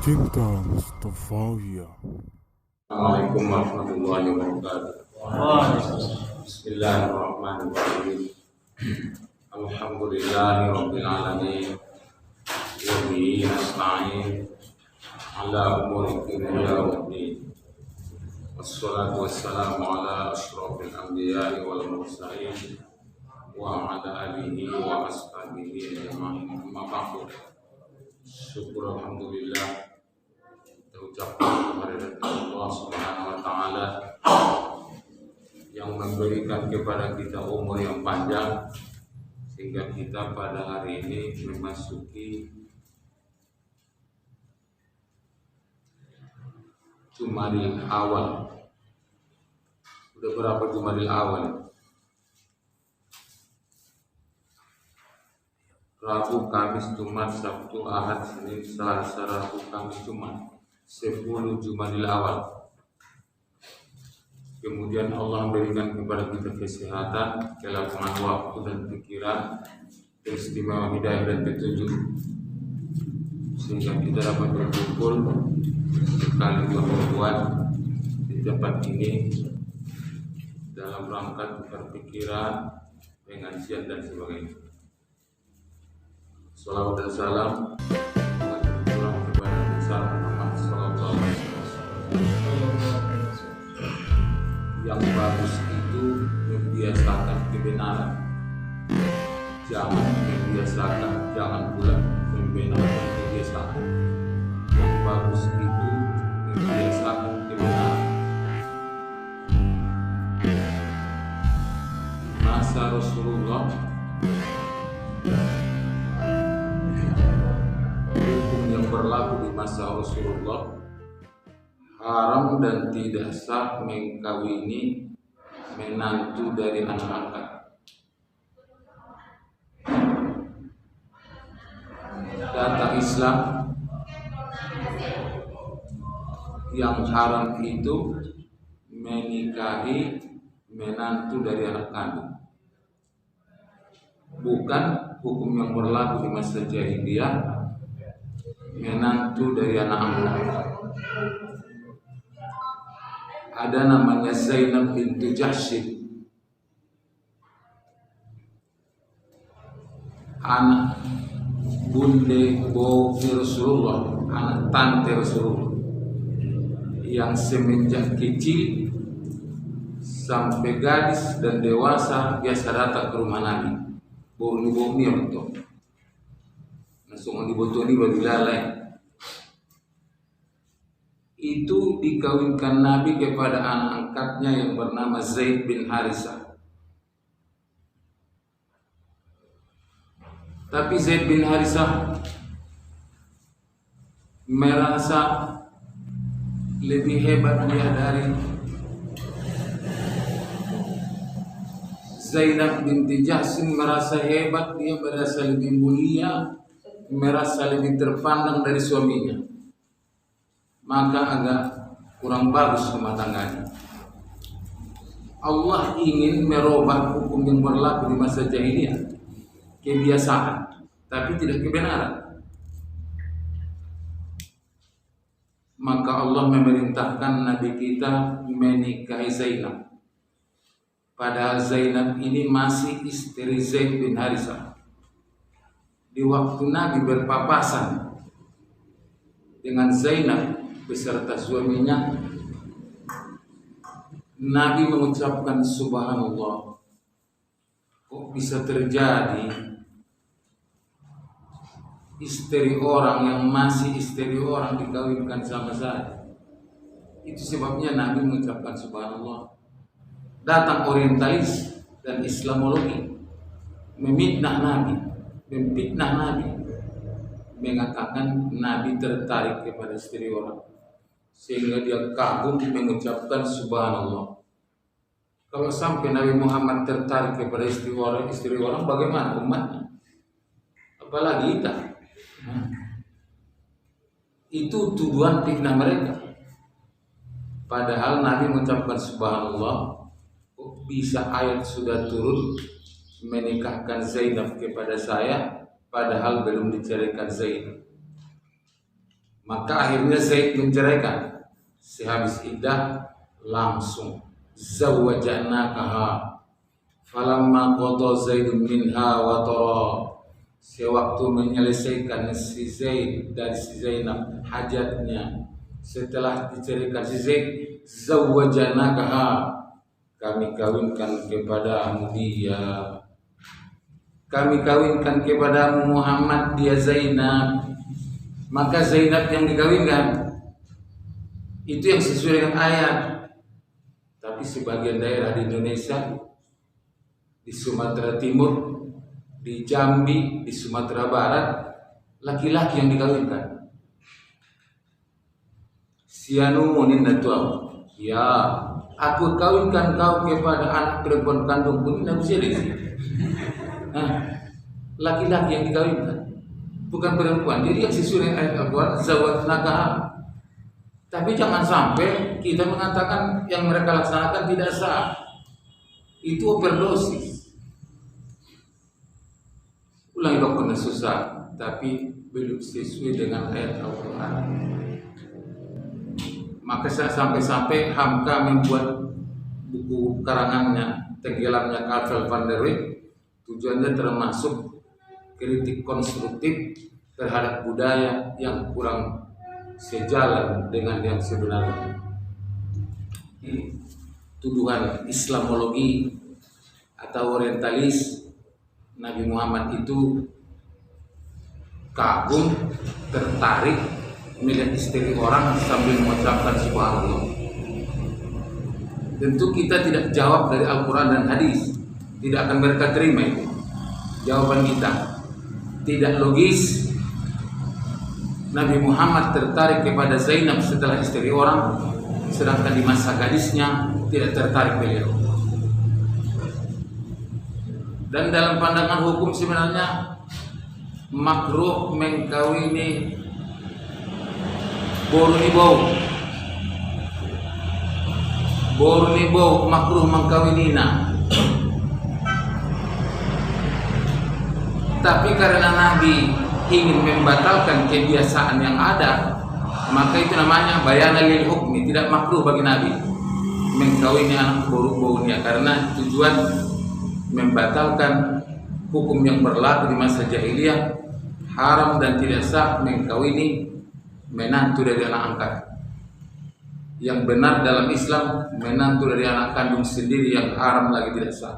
Cinta Mustafawiyah. Assalamualaikum warahmatullahi wabarakatuh. Bismillahirrahmanirrahim. Alhamdulillahi rabbil alamin. Wa bihi nasta'in ala umuri dunya waddin. Wassalatu wassalamu ala asyrafil anbiya'i wal mursalin wa ala alihi wa ashabihi ajma'in. Amma ba'du. Syukur alhamdulillah kita ucapkan kepada Allah Subhanahu wa taala yang memberikan kepada kita umur yang panjang sehingga kita pada hari ini memasuki Jumadil Awal. Sudah berapa Jumadil Awal? Rabu, Kamis, Jumat, Sabtu, Ahad, Senin, Selasa, Rabu, Kamis, Jumat, 10 Jumadil Awal. Kemudian Allah memberikan kepada kita kesehatan, kelapangan waktu dan pikiran, istimewa hidayah dan petunjuk, sehingga kita dapat berkumpul sekali dua pertemuan di tempat ini dalam rangka tukar pikiran, pengajian dan sebagainya. Salawat dan salam kepada besar Muhammad sallallahu alaihi wasallam. Yang bagus itu membiasakan kebenaran. Jangan pula membenarkan kebiasaan. Yang bagus itu membiasakan kebenaran. Masa Rasulullah, berlaku di masa Rasulullah, haram dan tidak sah mengkawini menantu dari anak angkat. Data Islam yang haram itu menikahi menantu dari anak kandung. Bukan hukum yang berlaku di masa jahiliyah menantu dari anak angkat. Ada namanya Zainab binti Jahsy, anak bunde bobi Rasulullah, anak tante Rasulullah, yang semenjak kecil sampai gadis dan dewasa biasa datang ke rumah Nabi. Boni untuk langsung dibotoni badilalai. Itu dikawinkan Nabi kepada anak angkatnya yang bernama Zaid bin Harisah. Tapi Zaid bin Harisah merasa lebih hebat dia dari Zainab binti Jahsy, merasa hebat, dia merasa lebih mulia, merasa lebih terpandang dari suaminya. Maka agak kurang bagus rumah tangganya. Allah ingin merubah hukum yang berlaku di masa jahiliyah, kebiasaan, tapi tidak kebenaran. Maka Allah memerintahkan Nabi kita menikahi Zainab. Padahal Zainab ini masih istri Zaid bin Harisah. Di waktu Nabi berpapasan dengan Zainab beserta suaminya, Nabi mengucapkan subhanallah, kok bisa terjadi istri orang yang masih istri orang dikawinkan sama saya. Itu sebabnya Nabi mengucapkan subhanallah. Datang orientalis dan Islamologi memfitnah Nabi, mengatakan Nabi tertarik kepada istri orang, sehingga dia kagum mengucapkan subhanallah. Kalau sampai Nabi Muhammad tertarik kepada istri orang, bagaimana umatnya? Apalagi kita. Itu tuduhan fitnah mereka. Padahal Nabi mengucapkan subhanallah, kok bisa ayat sudah turun menikahkan Zainab kepada saya, padahal belum diceraikan Zainab. Maka akhirnya Zaid menceraikan. Sehabis iddah langsung zawwajanakaha falamma qada Zaidun minha wa tara. Sewaktu menyelesaikan si Zaid dari si Zainab hajatnya, setelah diceraikan si Zaid, zawwajanakaha, kami kawinkan kepadamu dia, kami kawinkan kepadamu Muhammad dia Zainab. Maka Zainab yang dikawinkan itu yang sesuai dengan ayat. Tapi sebagian daerah di Indonesia, di Sumatera Timur, di Jambi, di Sumatera Barat, laki-laki yang dikawinkan. Sianunin natuau, ya, aku kawinkan kau kepada anak perempuan kandungku. Ini bisa di sini. Nah, laki-laki yang dikawinkan, bukan perempuan. Jadi yang sesuai dengan ayat Al-Quran, zawwajnakaha. Tapi jangan sampai kita mengatakan yang mereka laksanakan tidak sah. Itu overdosis. Ulangi dokter susah, tapi belum sesuai dengan ayat Al-Quran. Maka sampai-sampai Hamka membuat buku karangannya, Tenggelamnya Karvel van der Wijk. Tujuannya termasuk kritik konstruktif terhadap budaya yang kurang sejalan dengan yang sebenarnya. Tuduhan Islamologi atau orientalis, Nabi Muhammad itu kagum, tertarik melihat istri orang sambil mengucapkan subhanallah. Tentu kita tidak jawab dari Al-Quran dan hadis, tidak akan mereka terima itu. Jawaban kita tidak logis. Nabi Muhammad tertarik kepada Zainab setelah istri orang, sedangkan di masa gadisnya tidak tertarik beliau. Dan dalam pandangan hukum sebenarnya makruh mengkawini bornibau makruh mengkawinina. Tapi karena Nabi ingin membatalkan kebiasaan yang ada, maka itu namanya bayanan lil hukmi, tidak makruh bagi Nabi mengkawini anak bau-baunya, karena tujuan membatalkan hukum yang berlaku di masa jahiliyah. Haram dan tidak sah mengkawini menantu dari anak angkat. Yang benar dalam Islam, menantu dari anak kandung sendiri yang haram lagi tidak sah.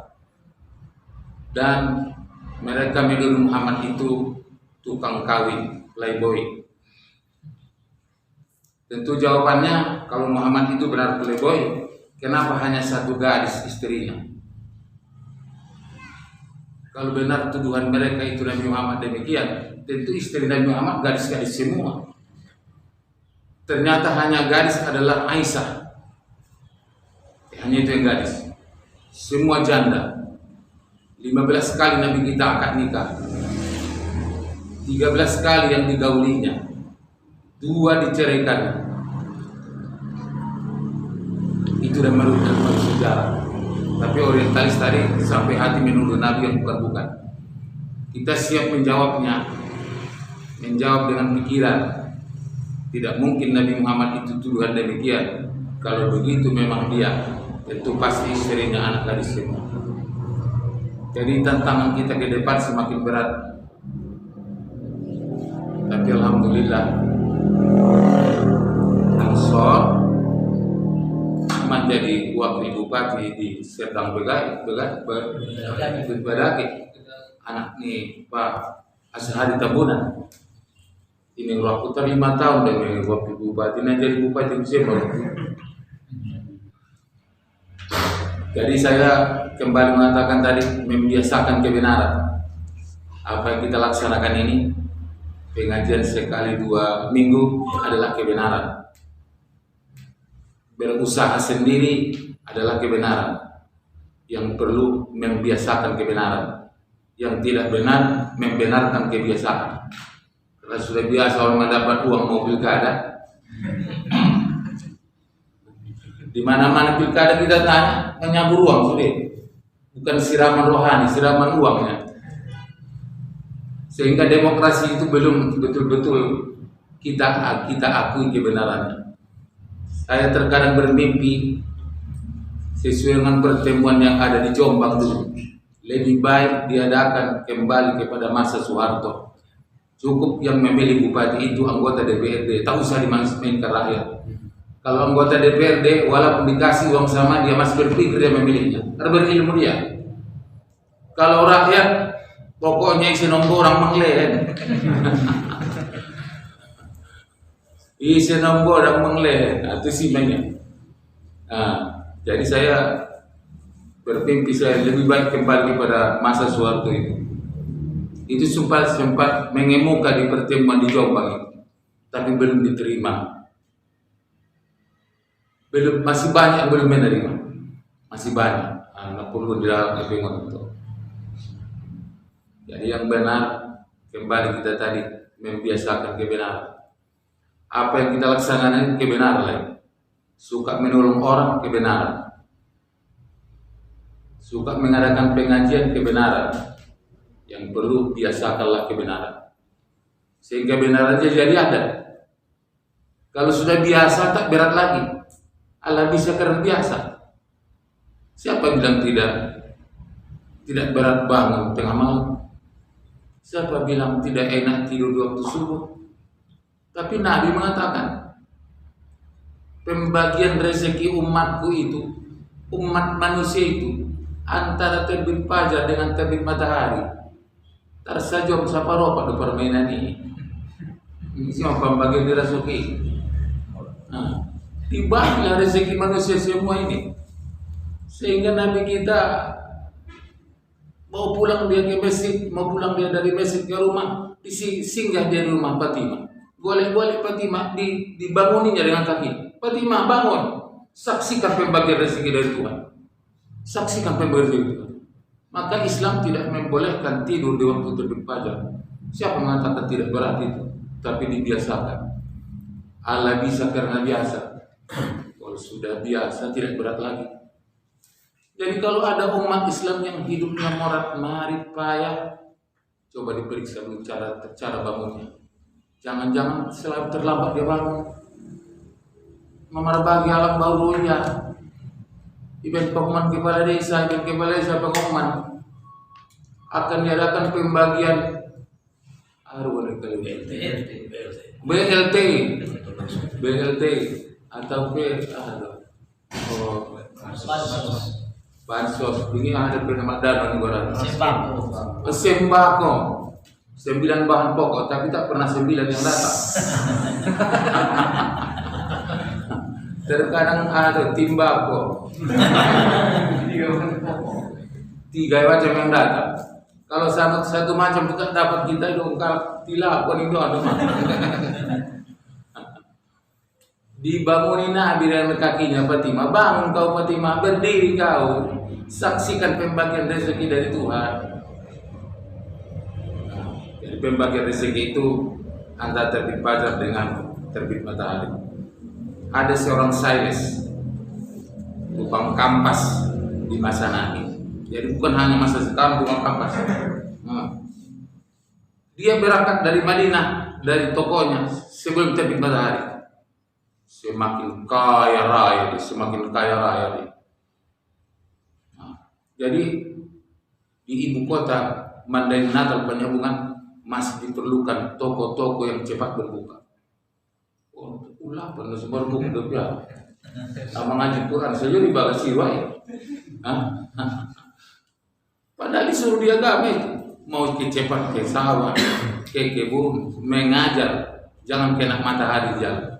Dan mereka menuduh Muhammad itu tukang kawin, playboy. Tentu jawabannya, kalau Muhammad itu benar playboy, kenapa hanya satu gadis istrinya? Kalau benar tuduhan mereka itu Nabi Muhammad demikian, tentu istri Nabi Muhammad gadis-gadis semua. Ternyata hanya gadis adalah Aisyah. Hanya itu yang gadis. Semua janda. 15 kali Nabi kita akad nikah. 13 kali yang digaulinya. 2 diceraikan. Itu dan menurut sejarah. Tapi orientalis tadi sampai hati menuduh Nabi yang bukan-bukan. Kita siap menjawabnya, menjawab dengan pikiran. Tidak mungkin Nabi Muhammad itu tuduhan demikian. Kalau begitu memang dia, tentu pasti istrinya anak gadis semua. Jadi tantangan kita ke depan semakin berat. Tapi alhamdulillah, Ansor menjadi wakil bupati di Serdang Bedaki, anak nih Pak Ashari Tabunan. Ini waktu 5 tahun dari wakil bupati, nah jadi bupati musim baru. Jadi saya kembali mengatakan tadi, membiasakan kebenaran. Apa yang kita laksanakan ini, pengajian sekali 2 minggu adalah kebenaran. Berusaha sendiri adalah kebenaran. Yang perlu membiasakan kebenaran. Yang tidak benar, membenarkan kebiasaan. Karena sudah biasa orang mendapat uang mau pilkada. Di mana-mana pilkada kita tanya, menyabur uang sudah. Bukan siraman rohani, siraman uangnya. Sehingga demokrasi itu belum betul-betul kita akui kebenarannya. Saya terkadang bermimpi sesuai dengan pertemuan yang ada di Jombang dulu. Lebih baik diadakan kembali kepada masa Soeharto. Cukup yang memilih bupati itu anggota DPRD, tak usah dimainkan rakyat. Kalau anggota DPRD, walaupun dikasih uang sama, dia masih berpikir dia memilihnya, karena berilmu dia. Kalau rakyat, pokoknya isi nombor orang menglen. Isi nombor orang menglen, itu sih banyak. Nah, jadi saya bermimpi saya lebih baik kembali pada masa Soeharto itu. Itu sempat mengemuka di pertemuan di Jombang itu, tapi belum diterima. Masih banyak yang belum menerima, masih banyak. Anak perlu dilakukan itu. Jadi yang benar kembali kita tadi membiasakan kebenaran. Apa yang kita laksanakan kebenaran lagi. Suka menolong orang kebenaran. Suka mengadakan pengajian kebenaran. Yang perlu biasakanlah kebenaran. Sehingga kebenaran jadi ada. Kalau sudah biasa tak berat lagi. Allah bisa karena biasa. Siapa bilang tidak berat bangun tengah malam? Siapa bilang tidak enak tidur di waktu subuh? Tapi Nabi mengatakan pembagian rezeki umatku itu, umat manusia itu antara terbit fajar dengan terbit matahari. Tarsajom siapa ropa do permainan ini. Siapa pembagian rezeki? Nah, dibagilah rezeki manusia semua ini. Sehingga Nabi kita mau pulang dia ke masjid, mau pulang dia dari masjid ke rumah, singgah dia di rumah Fatimah. Boleh-boleh Fatimah dibanguninnya dengan kaki. Fatimah bangun, saksikan pembagian rezeki dari Tuhan. Saksikan pembagian rezeki Tuhan. Maka Islam tidak membolehkan tidur di waktu terbit fajar. Siapa mengatakan tidak berat itu? Tapi dibiasakan. Allah bisa karena biasa. Kalau sudah biasa tidak berat lagi. Jadi kalau ada umat Islam yang hidupnya morat-marit payah, coba diperiksa dulu cara bangunnya. Jangan-jangan selalu terlambat dia bangun. Memerbagi alam baru ya. Event pengumuman kepala desa pengumuman akan diadakan pembagian BLT atau bansos. Ini ada penama dana negara. Sembako. 9 bahan pokok, tapi tak pernah 9 yang datang. Terkadang ada timbako. 3 macam yang datang. Kalau satu macam tidak dapat kita dongkar tilapon itu ada mah. Dibangunin Nabi dengan kakinya Fatimah. Bangun kau Fatimah, berdiri kau. Saksikan pembagian rezeki dari Tuhan. Jadi pembagian rezeki itu antara terbit fajar dengan terbit matahari. Ada seorang sales tukang kampas di masa Nabi. Jadi bukan hanya masa sekarang tukang kampas. Dia berangkat dari Madinah, dari tokonya sebelum terbit matahari. Semakin kaya raya dia. Jadi di ibu kota Mandai Natal Penyambungan masih diperlukan toko-toko yang cepat berbuka. Ulah pernah sebar buku dia. Sama ngaji Quran saja dibalas siwai. Padahal disuruh dia agama itu mau cepat ke sawah, ke kebun, mengajar, jangan kena matahari jalan.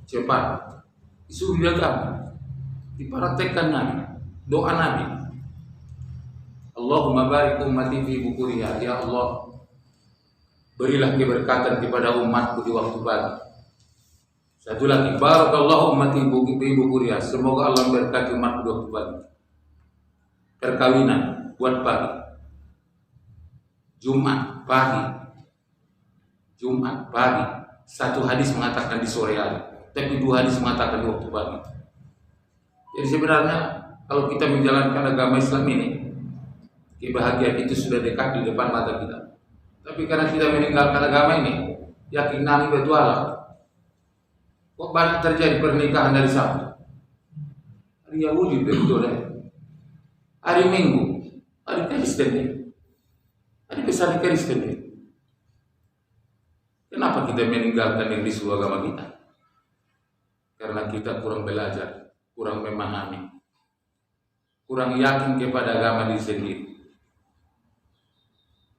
Cepat disuruh dia agama. Dipraktekkan Nabi, doa Nabi. Allahumma barik ummati fi bukuriha. Ya Allah, berilah keberkatan kepada umatku di waktu pagi. Satu lagi, barakallahu ummati fi bukuriha. Semoga Allah memberkati umatku di waktu pagi. Perkawinan buat pagi. Jumat pagi. Satu hadis mengatakan di sore hari, tapi 2 hadis mengatakan di waktu pagi. Jadi sebenarnya kalau kita menjalankan agama Islam ini, kebahagiaan itu sudah dekat di depan mata kita. Tapi karena kita meninggalkan agama ini, yakin Nabi betuala. Kok banyak terjadi pernikahan dari Sabtu? Hari Yahudi betul hari Minggu, hari Kristen, hari besar Kristen. Kenapa kita meninggalkan yang disuruh agama kita? Karena kita kurang belajar, kurang memahami, kurang yakin kepada agama diri sendiri.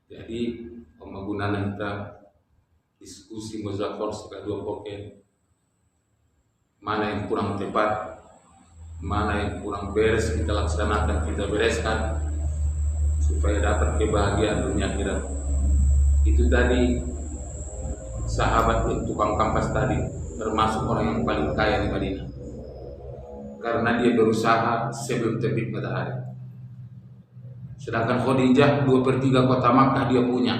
Jadi penggunaan kita diskusi muzakkar sekadua poken, mana yang kurang tepat, mana yang kurang beres kita laksanakan, kita bereskan supaya dapat kebahagiaan dunia akhirat. Itu tadi sahabat tukang kampas tadi termasuk orang yang paling kaya di Madinah karena dia berusaha sebelum terbit matahari. Sedangkan Khadijah 2/3 kota Makkah dia punya.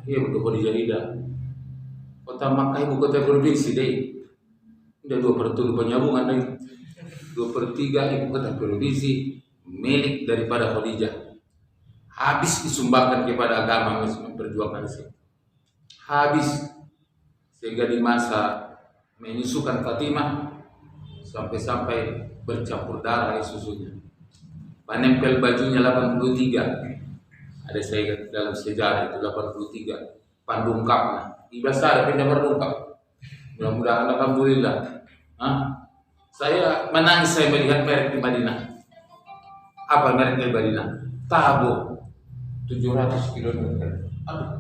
Iya betul Khadijah tidak. Kota Makkah ibu kota provinsi deh. Udah 2/3 penyambungan deh. 2/3 ibu kota provinsi milik daripada Khadijah. Habis disumbangkan kepada agama memperjuangkan Islam. Habis sehingga di masa menyusukan Fatimah sampai-sampai bercampur darah susunya. Panempel bajunya 83. Ada saya dalam sejarah itu 83. Pandungkapnya. Ibasa ada pindah berdungkap. Mudah-mudahan alhamdulillah. Saya menangis saya melihat merek di Madinah. Apa merek di Madinah? Tabo 700 km. Aduh.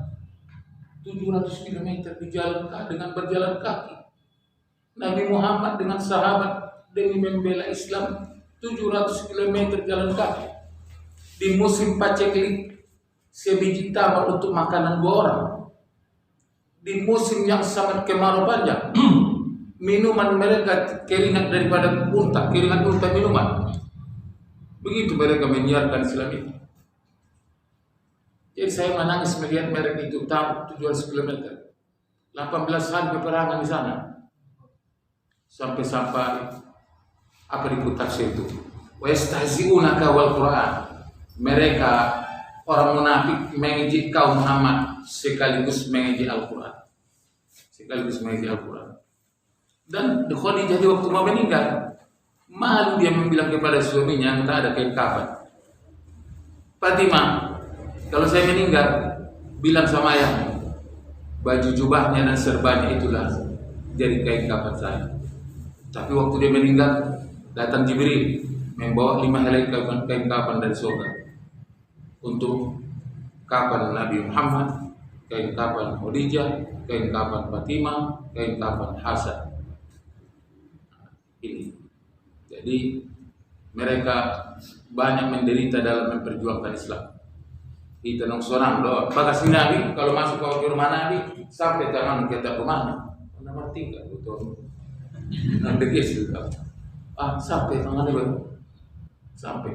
700 km di jalan dengan berjalan kaki. Nabi Muhammad dengan sahabat demi membela Islam 700 km jalan kaki. Di musim paceklik sebiji tamar untuk makanan 2 orang. Di musim yang sangat kemarau panjang minuman mereka keringat daripada unta, keringat unta minuman. Begitu mereka menyiarkan Islam itu. Jadi saya menangis melihat mereka itu tahu 700 km. 18 hari peperangan di sana. Sampai apa di tafsir itu? Wa yastahzi'unaka wal Qur'an. Mereka orang munafik mengejek kaum Muhammad sekaligus mengejek Al-Qur'an. Dan Khadijah di waktu mau meninggal, malu dia membilang kepada suaminya yang tak ada kain kafan. Fatimah, kalau saya meninggal, bilang sama ayah, baju jubahnya dan serbannya itulah jadi kain kafan saya. Tapi waktu dia meninggal, datang Jibril membawa 5 helai kain kafan dari surga untuk kafan Nabi Muhammad, kain kafan Khadijah, kain kafan Fatimah, kain kafan Hasan. Ini. Jadi mereka banyak menderita dalam memperjuangkan Islam. Kita nong sorang doa. Bagasi Nabi kalau masuk ke rumah Nabi sampai tangan kita rumahnya. Nomor 3 betul. Nanti juga. Sampai tangan Nabi. Sampai.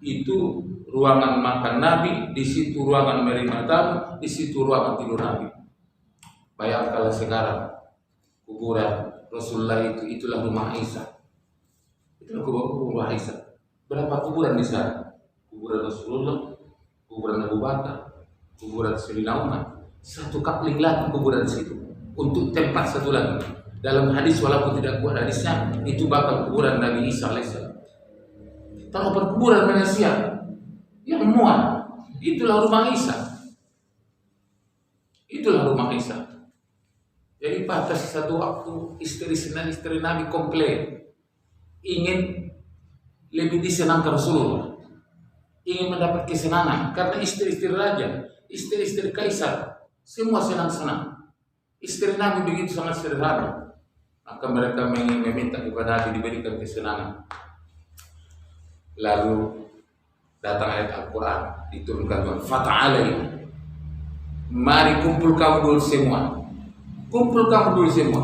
Itu ruangan makan Nabi, di situ ruangan menerima tamu, di situ ruangan tidur Nabi. Bayangkan kalau sekarang kuburan Rasulullah itulah rumah Aisyah. Itulah rumah Aisyah. Berapa kuburan di sana? Kuburan Rasulullah, kuburan Abu Bakar, kuburan Sayyidina Umar. Satu kapling lagi kuburan di situ. Untuk tempat satu lagi. Dalam hadis walaupun tidak kuat hadisnya, itu bakal kuburan Nabi Isa alaihissalam. Tahu perkuburan manusia yang muat. Itulah rumah Aisyah. Itulah rumah Aisyah. Jadi pada satu waktu istri Nabi komplain ingin lebih disenangkan Rasulullah, ingin mendapat kesenangan karena istri-istri raja, istri-istri kaisar semua senang-senang. Istri Nabi begitu sangat sederhana, maka mereka meminta kepada Nabi diberikan kesenangan. Lalu datang ayat Al-Quran diturunkan Tuhan, fata'alai, mari kumpul kamu dulu semua. Kumpul kamu dulu semua.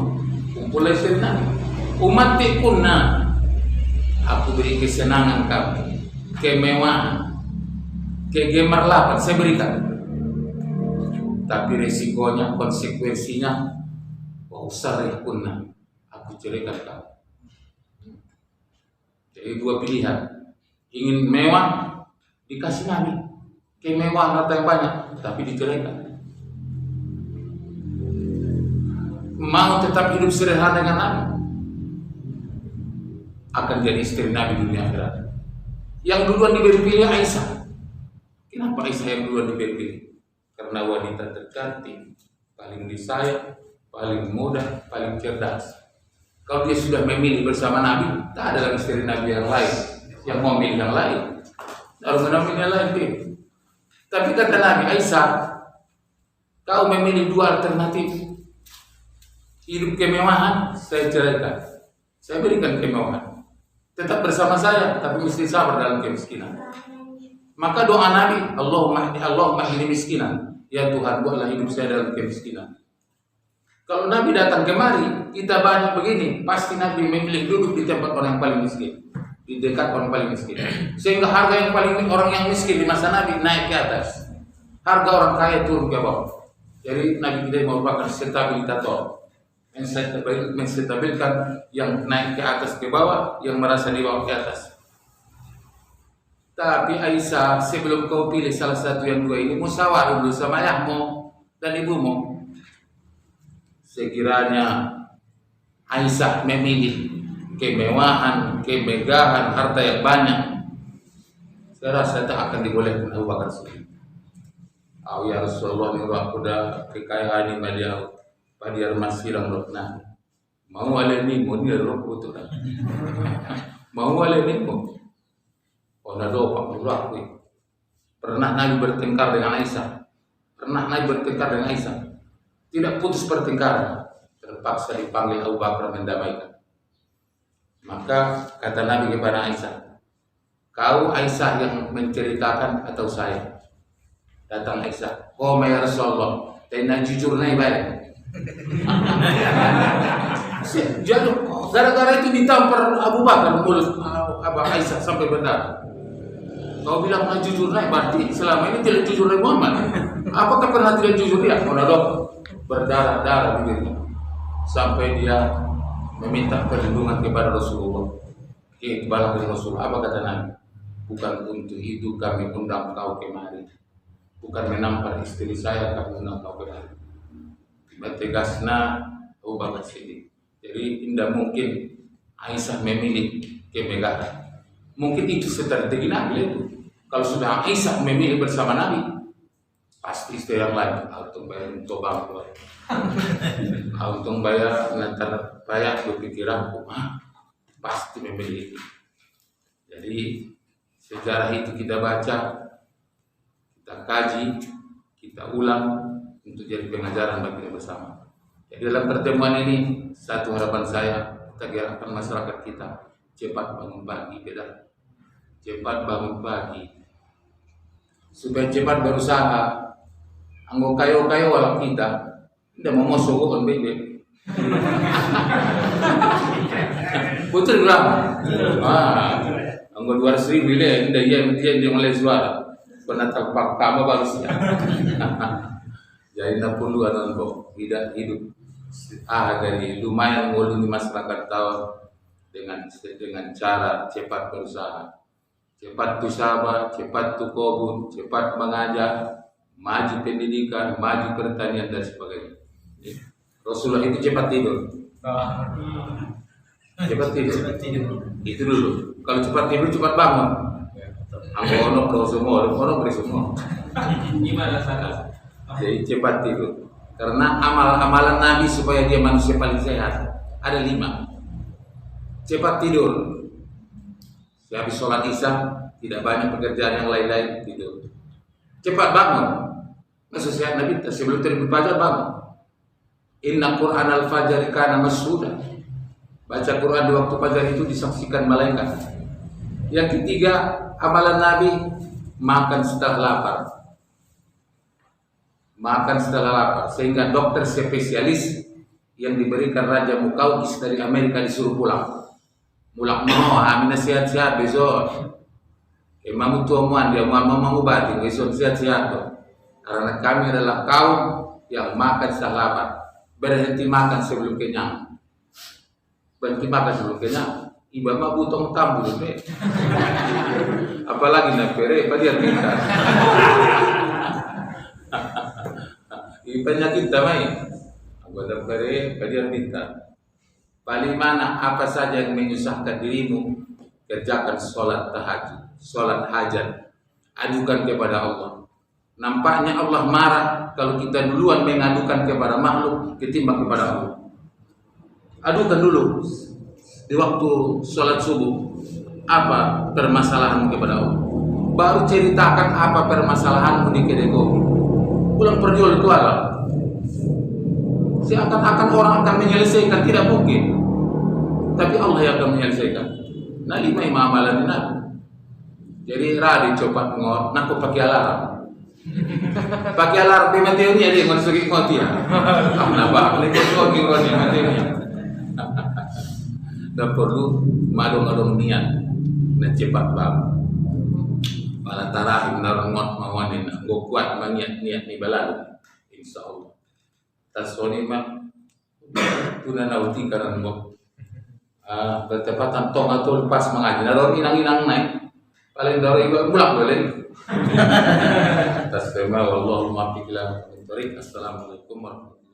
Kumpul istri Nabi. Umati punna, aku beri kesenangan kamu, kemewahan, kegemerlapan saya berikan. Tapi resikonya, konsekuensinya, usarih punna, aku ceraikan kamu. Jadi 2 pilihan. Ingin mewah, dikasih Nabi, kemewahan harta yang banyak, tapi diceraikan. mau tetap hidup sederhana dengan Nabi, akan jadi istri Nabi dunia akhirat. Yang duluan diberi pilih Aisyah. Kenapa Aisyah yang duluan diberi pilih? Karena wanita tercantik, paling disayang, paling muda, paling cerdas. Kalau dia sudah memilih bersama Nabi, tak ada lagi istri Nabi yang lain yang mau memilih yang lain. Harus memilih yang lain dia. Tapi kata Nabi, Aisyah, kau memilih dua alternatif. Hidup kemewahan, saya ceraikan. Saya berikan kemewahan. Tetap bersama saya, tapi mesti sabar dalam kemiskinan. Maka doa Nabi, Allahumma ini miskinan. Ya Tuhan, buatlah hidup saya dalam kemiskinan. Kalau Nabi datang kemari, kita banyak begini, pasti Nabi memilih duduk di tempat orang yang paling miskin, di dekat orang paling miskin. Sehingga harga yang paling orang yang miskin di masa Nabi naik ke atas, harga orang kaya turun ke bawah. Jadi Nabi kita merupakan stabilitator, menstabilkan yang naik ke atas ke bawah, yang merasa di bawah ke atas. Tapi Aisyah, sebelum kau pilih salah satu yang dua ini, musyawarah dulu sama ayahmu dan ibumu. Sekiranya Aisyah memilih kemewahan, kemegahan, harta yang banyak, saya rasa tak akan dibolehkan Abu Bakar Siddiq. Ya Rasulullah, ni aku dah kekayaan ni beliau. Padiar masilang rokna. Mau alih ni mo ni rok itu dah. Mau alih ni mo. Oh nado pak dulu aku. Pernah Nabi bertengkar dengan Aisyah. Tidak putus pertengkaran. Terpaksa dipanggil Abu Bakar mendamaikan. Maka kata Nabi kepada Aisyah, kau Aisyah yang menceritakan atau saya? Datang Aisyah, oh ya Rasulullah, tena jujur naik balik. Jadi gara-gara itu ditampar Abu Bakar mulut Aisyah sampai berdarah. Kau bilang jujur naik, berarti selama ini tidak jujur naik Muhammad. Apakah pernah tidak jujur dia? Monolog berdarah-darah bibirnya sampai dia meminta perlindungan kepada Rasulullah. Kebalah dari Rasulullah. Apa kata Nabi? Bukan untuk itu kami undang kau kemari. Bukan menampar istri saya, kami undang kau kemari. Tegasna Abu Bakar Siddiq. Jadi tidak mungkin Aisyah memilih kemegahan. Mungkin itu strategi Nabi itu. Kalau sudah Aisyah memilih bersama Nabi, pasti istri yang lain. Untung bayar untuk bangku. Untung bayar nanti bayar berpikiran, pasti memilih itu. Jadi sejarah itu kita baca, kita kaji, kita ulang untuk jadi pengajaran bagi kita bersama. Jadi dalam pertemuan ini satu harapan saya, kita gerakkan masyarakat kita cepat bangun pagi, cepat bangun pagi supaya cepat berusaha. Anggo kayo walau kita tidak mau masuk on bebe. Putar geram. Anggo 200.000 le, dia mulai suara. Pernah terpak kamu baru sih. Jadi tak perlu ada kok hidup dari lumayan ngolong di masyarakat tahun dengan cara cepat berusaha, cepat tu sabar, cepat tu kobun, cepat mengajar, maju pendidikan, maju pertanian dan sebagainya. Rasulullah itu cepat tidur. Cepat tidur. Itu dulu. Kalau cepat tidur cepat bangun. Anggono kau semua, orang beri semua. Gimana sana? Jadi cepat tidur. Karena amalan Nabi supaya dia manusia paling sehat ada 5. Cepat tidur. Habis sholat isya tidak banyak pekerjaan yang lain-lain, tidur. Cepat bangun. Nasihat Nabi sebelum terbit fajar bangun. Inna Qur'an al-fajr kana mashhuda. Baca Quran di waktu fajar itu disaksikan malaikat. Yang ketiga, amalan Nabi makan setelah lapar. Makan setelah lapar, sehingga dokter spesialis yang diberikan Raja Muqawqis dari Amerika disuruh pulang. Mulak mau, amin sehat-sehat besok. Imam tuamuan dia mau mengobati besok sehat-sehat tuh. Karena kami adalah kaum yang makan setelah lapar. Berhenti makan sebelum kenyang. Berhenti makan sebelum kenyang. Iba mah butong tambu deh. Apalagi napere, apa dia kita. Penyakit damai. Wadabare kalian minta. Paling mana apa saja yang menyusahkan dirimu, kerjakan sholat tahajud, sholat hajat, adukan kepada Allah. Nampaknya Allah marah kalau kita duluan mengadukan kepada makhluk ketimbang kepada Allah. Adukan dulu di waktu sholat subuh apa permasalahanmu kepada Allah. Baru ceritakan apa permasalahanmu di kedekau. Pulang perjual itu alam. Seakan-akan orang akan menyelesaikan, tidak mungkin. Tapi Allah yang akan menyelesaikan. Nah, lima amalan ini. Jadi radi coba ngot, nak pakai alarm. Pakai alarm di Mateo ni ada yang masuk ngot ya. Apa nak lagi ngot di Mateo ni. Tak perlu madong-madong niat, nak cepat bab. Malah tarah benar ngot mawanin, go kuat niat ni balal. Insyaallah. Tasoni mah tuna nauti karena ngot. Bertepatan tong atau lepas mengaji. Naruh inang-inang naik. Paling dari ibu mulak boleh. Atas tema Allahumma fiqlah. Assalamualaikum warahmatullahi wabarakatuh.